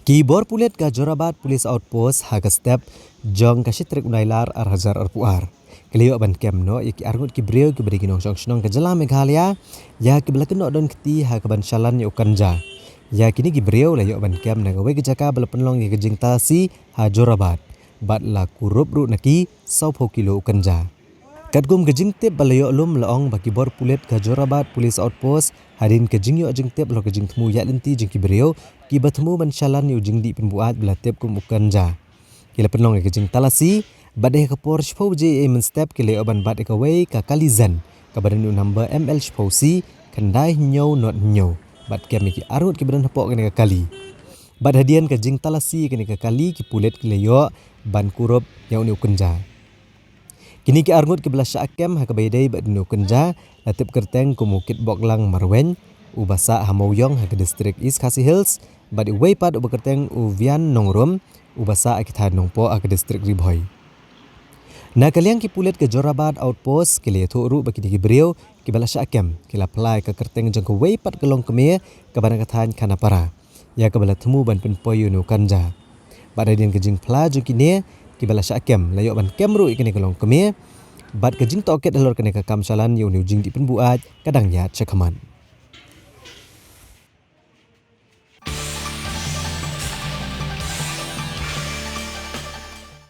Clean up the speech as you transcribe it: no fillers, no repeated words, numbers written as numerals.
Kibor pulet ka Jorabat Police Outpost haga step jong ka sitrik unailar arhajar arpuar. Keliyo ban kemno ya ki arngut ki breu ki beri ginong song ke jela Meghalaya ya ki belakeno don keti ha ban shalan ya ukanja. Ya kini ki breu la yo ban kem na gawe jaka bel penlong ya jing tasi ha Jorabat. Bat la kurup ru naki 10 kilo ukanja. Kadgum ke jing tip balayo lum laong baki bor pulet ke Jorabat Police Outpost hadin ke jing yo jing tip lo ke jing temu ya lenti jing ki breu ki batemu ban shalan yu jing di penbuat bela tip kum ukanja. Kila penlong ke jing talasi badai ke por shpau je men step kile oban bad ke way ka kalizan ka badan number ML shpau si kendai nyo not nyo bad ke mi ki arut ki badan hapok ke kali. Bad hadian ke jing talasi ke kali ki pulet kile yo ban kurup yang ni ukanja. Kini ki arngut ke belas syakem ha kebaidai badnu kenja latip kerteng ku Bukit Boklang Marwen ubasa Hamoyong ha ke distrik East Khasi Hills bad way pad ubakerteng Uvian Nongrum ubasa akithan Nongpo ha ke distrik Ribhoi. Na kaliang ki pulet ke Jorabat Outpost kile thu ru baki ki breu ki belas syakem kila plai ke kerteng jong ke way pad kelong kemie ke banakathan Khanapara ya ke bala temu ban penpoyu nu kanja. Bad hadian ke jing pla jong kini ki bala syakem layo ban kemru ikene kelong kemie bad ke jing toket alor kene ka kamsalan yu jing di penbuat kadang ya cekaman.